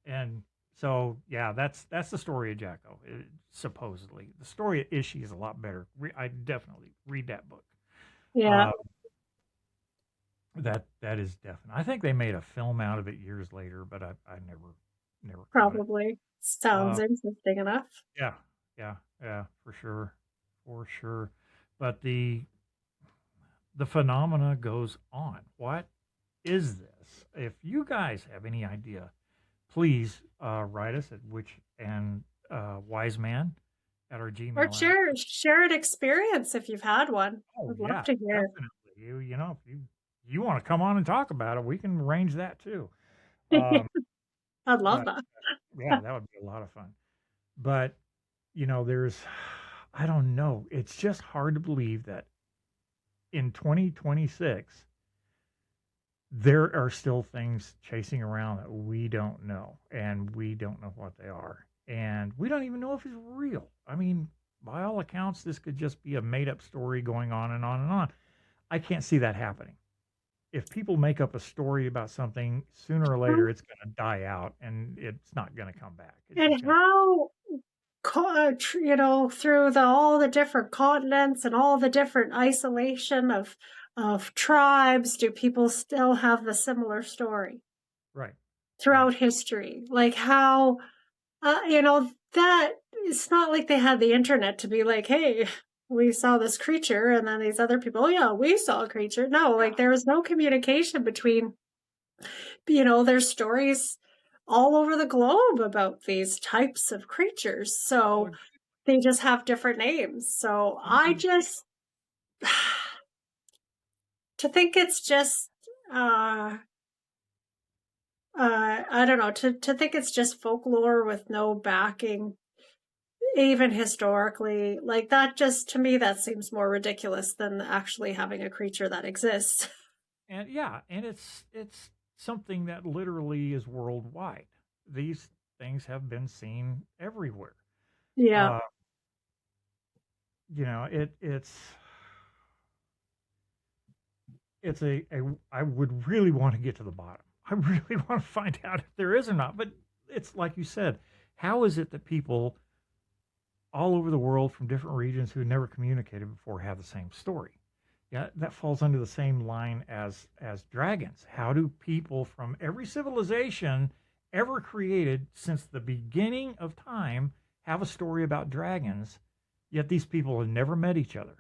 And so, yeah, that's the story of Jacko, supposedly. The story of Ishi is a lot better. I definitely read that book. Yeah. That is definite. I think they made a film out of it years later, but I never probably sounds interesting enough. Yeah, for sure. But the phenomena goes on. What is this? If you guys have any idea, please write us at wiseman at our Gmail. Or share an experience if you've had one. I'd love to hear. Definitely. If you want to come on and talk about it, we can arrange that too. I'd love that. Yeah, that would be a lot of fun. But, I don't know. It's just hard to believe that in 2026, there are still things chasing around that we don't know, and we don't know what they are. And we don't even know if it's real. I mean, by all accounts, this could just be a made-up story going on and on and on. I can't see that happening. If people make up a story about something, sooner or later it's going to die out and it's not going to come back. And how, through all the different continents and all the different isolation of tribes, do people still have the similar story? Right. Throughout history. Like how, that it's not like they had the internet to be like, hey, we saw this creature, and then these other people, oh yeah, we saw a creature. No, like there was no communication between, there's stories all over the globe about these types of creatures. So they just have different names. So I just, to think it's just, I don't know, to think it's just folklore with no backing, even historically, like that, just to me, that seems more ridiculous than actually having a creature that exists. And it's something that literally is worldwide. These things have been seen everywhere. Yeah. It's I would really want to get to the bottom. I really want to find out if there is or not. But it's like you said, how is it that people all over the world from different regions who never communicated before have the same story? Yeah, that falls under the same line as dragons. How do people from every civilization ever created since the beginning of time have a story about dragons, yet these people have never met each other,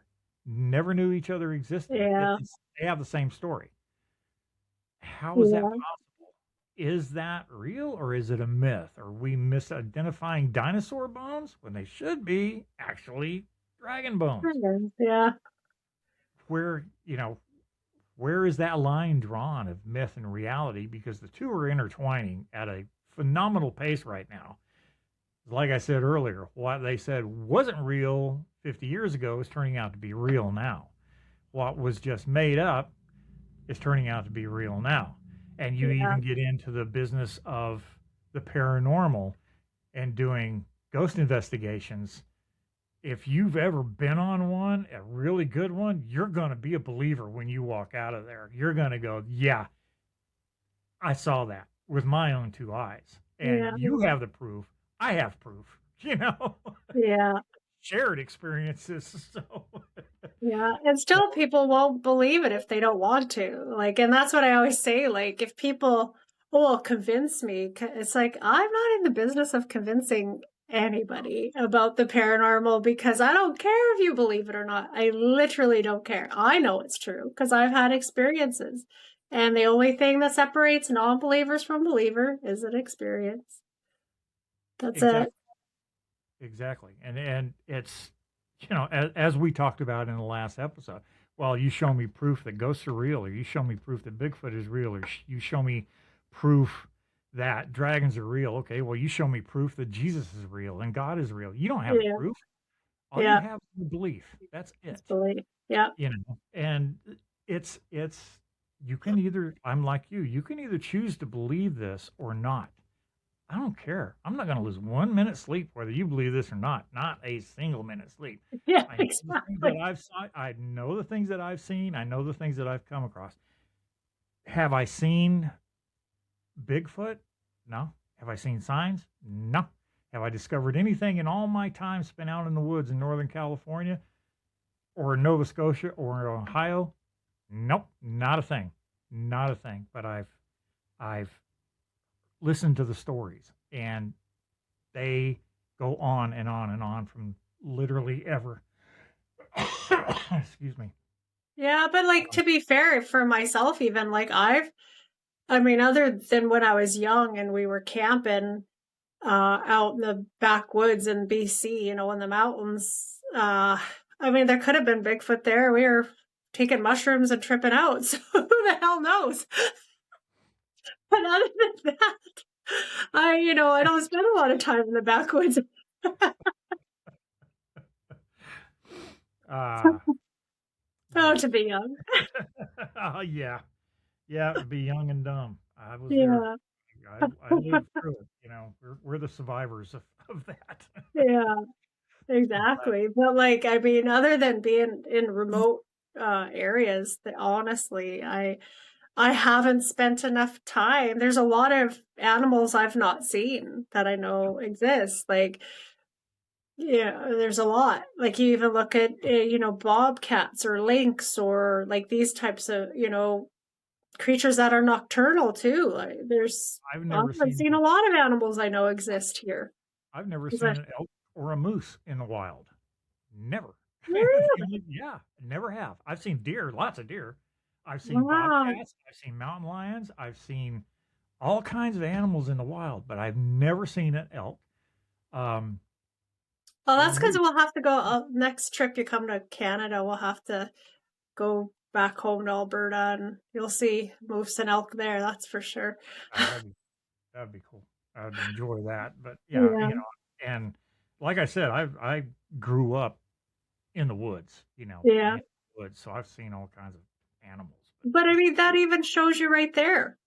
never knew each other existed? Yeah. They have the same story. How is that possible? Is that real, or is it a myth? Are we misidentifying dinosaur bones when they should be actually dragon bones? Yeah. Where is that line drawn of myth and reality? Because the two are intertwining at a phenomenal pace right now. Like I said earlier, what they said wasn't real 50 years ago is turning out to be real now. What was just made up is turning out to be real now. And you even get into the business of the paranormal and doing ghost investigations. If you've ever been on one, a really good one, you're going to be a believer when you walk out of there. You're going to go, yeah, I saw that with my own two eyes. And you have the proof. I have proof, Yeah. shared experiences. So Yeah, and still people won't believe it if they don't want to. Like, and that's what I always say. Like, if people will convince me, it's like I'm not in the business of convincing anybody about the paranormal because I don't care if you believe it or not. I literally don't care. I know it's true because I've had experiences. And the only thing that separates non-believers from believer is an experience. That's it. exactly, exactly, and it's as we talked about in the last episode. Well, you show me proof that ghosts are real, or you show me proof that Bigfoot is real, or you show me proof that dragons are real. Okay, well, you show me proof that Jesus is real and God is real. You don't have the Yeah. proof. All you Yeah. have is the belief. That's It's it. belief. Yeah. And it's you can either I'm like you can either choose to believe this or not. I don't care. I'm not going to lose 1 minute sleep whether you believe this or not. Not a single minute sleep. Yeah, I know the things that exactly. I've saw. I know the things that I've seen. I know the things that I've come across. Have I seen Bigfoot? No. Have I seen signs? No. Have I discovered anything in all my time spent out in the woods in Northern California or Nova Scotia or Ohio? Nope, not a thing. Not a thing. But I've listened to the stories and they go on and on and on from literally ever. Excuse me. Yeah, but like to be fair, for myself, even like I mean, other than when I was young and we were camping out in the backwoods in BC, in the mountains, I mean, there could have been Bigfoot there. We were taking mushrooms and tripping out, so who the hell knows? But other than that, I don't spend a lot of time in the backwoods. Uh, Oh, yes. to be young. Yeah. Yeah, be young and dumb. I was there. Yeah, I lived through it. We're the survivors of that. yeah. But Exactly. But like, I mean, other than being in remote areas, that honestly, I haven't spent enough time. There's a lot of animals I've not seen that I know exist. Like, yeah, there's a lot. Like you even look at bobcats or lynx or like these types of creatures that are nocturnal too. Like I've I never haven't seen seen a lot of animals I know exist here. I've never 'Cause seen an elk or a moose in the wild. Never. Really? Yeah, never have. I've seen deer, lots of deer. I've seen Wow. bobcats. I've seen mountain lions. I've seen all kinds of animals in the wild, but I've never seen an elk um, Well, or a that's because moose. we'll have to go next trip you come to Canada. We'll have to go back home to Alberta, and you'll see moose and elk there. That's for sure. Oh, that'd be cool. I'd enjoy that. But yeah, Yeah, and like I said, I grew up in the woods, yeah. in the woods, so I've seen all kinds of animals. But I mean, that even shows you right there.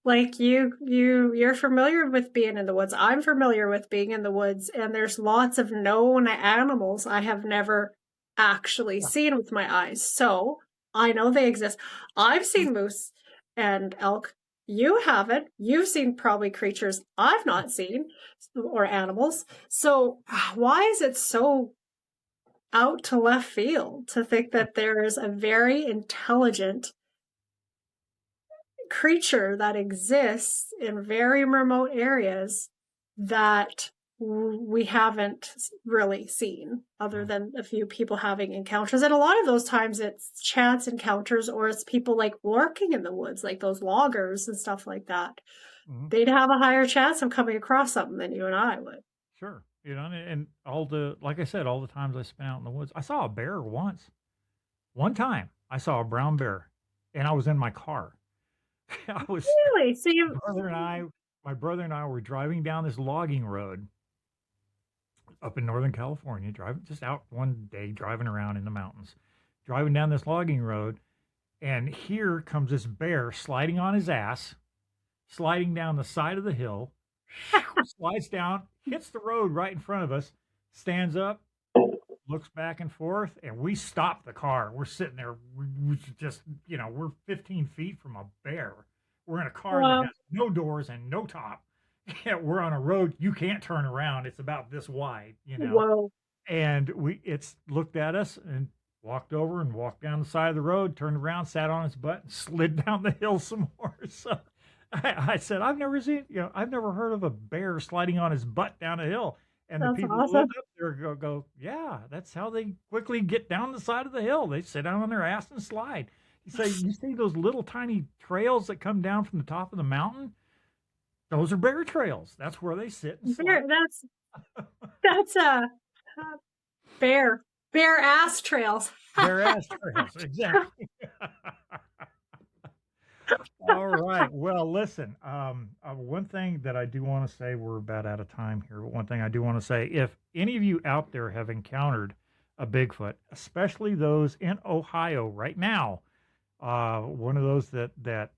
Like you're familiar with being in the woods. I'm familiar with being in the woods, and there's lots of known animals I have never actually Yeah. seen with my eyes. So I know they exist. I've seen moose and elk. You haven't. You've seen probably creatures I've not seen or animals. So why is it so out to left field to think that there is a very intelligent creature that exists in very remote areas that we haven't really seen other than a few people having encounters, and a lot of those times it's chance encounters or it's people like working in the woods, like those loggers and stuff like that. Mhm. They'd have a higher chance of coming across something than you and I would. Sure. And like I said, all the times I spent out in the woods, I saw a bear once. One time I saw a brown bear and I was in my car. I was Really? So my you brother and I my brother and I were driving down this logging road up in Northern California, driving just out one day, driving around in the mountains, driving down this logging road, and here comes this bear sliding on his ass, sliding down the side of the hill, slides down, hits the road right in front of us, stands up, looks back and forth, and we stop the car. We're sitting there, we just, we're 15 feet from a bear. We're in a car that well, has no doors and no top. Yeah, we're on a road you can't turn around. It's about this wide, whoa. And it's looked at us and walked over and walked down the side of the road, turned around, sat on its butt, and slid down the hill some more. So I said, I've never heard of a bear sliding on his butt down a hill. And That's the people awesome. who live up there go, yeah, that's how they quickly get down the side of the hill. They sit down on their ass and slide. You say, you see those little tiny trails that come down from the top of the mountain? Those are bear trails. That's where they sit and slide. That's a bear ass trails. Bear ass trails, exactly. All right. Well, listen, one thing that I do want to say, we're about out of time here, but one thing I do want to say, if any of you out there have encountered a Bigfoot, especially those in Ohio right now, one of those that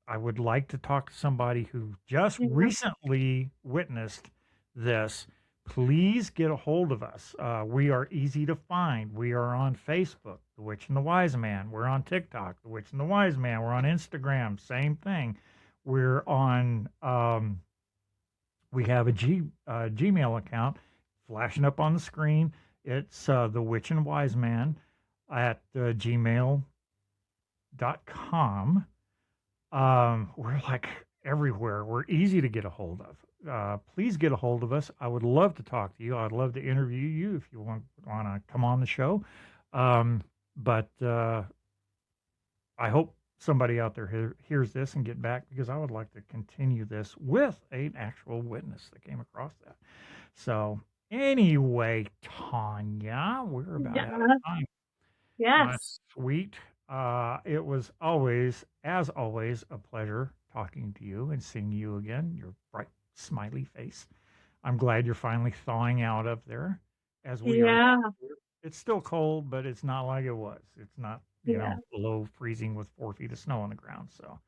I would like to talk to somebody who just recently witnessed this, please get a hold of us. We are easy to find. We are on Facebook, The Witch and the Wise Man. We're on TikTok, The Witch and the Wise Man. We're on Instagram, same thing. We're on, we have a Gmail account flashing up on the screen. It's The Witch and Wise Man at gmail.com. We're like everywhere. We're easy to get a hold of. Please get a hold of us. I would love to talk to you. I'd love to interview you if you want to come on the show. But I hope somebody out there hears this and get back, because I would like to continue this with an actual witness that came across that. So anyway, Tonya, we're about out of time. Yes. Sweet. It was always, as always, a pleasure talking to you and seeing you again. Your bright, smiley face. I'm glad you're finally thawing out up there, as we are. It's still cold, but it's not like it was. It's not, you know, below freezing with 4 feet of snow on the ground. So,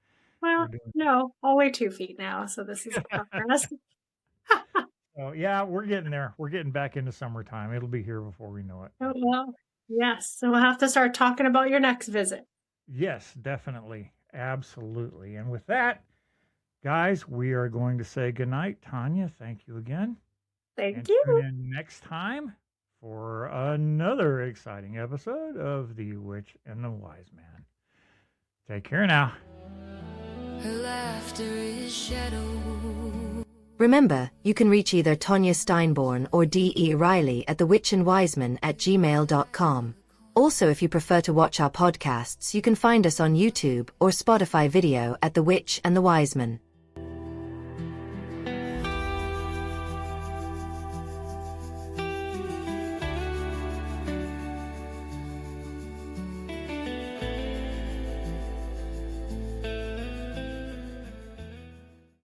well, no, only 2 feet now. So this is progress. So yeah, we're getting there. We're getting back into summertime. It'll be here before we know it. Oh, well, yes. So we'll have to start talking about your next visit. Yes, definitely. Absolutely. And with that, guys, we are going to say goodnight. Tonya, thank you again. Thank you. Tune in next time for another exciting episode of The Witch and the Wise Man. Take care now. Her laughter is shadow. Remember, you can reach either Tonya Steinborn or D.E. Riley at thewitchandwiseman@gmail.com. Also, if you prefer to watch our podcasts, you can find us on YouTube or Spotify video at The Witch and the Wise Man.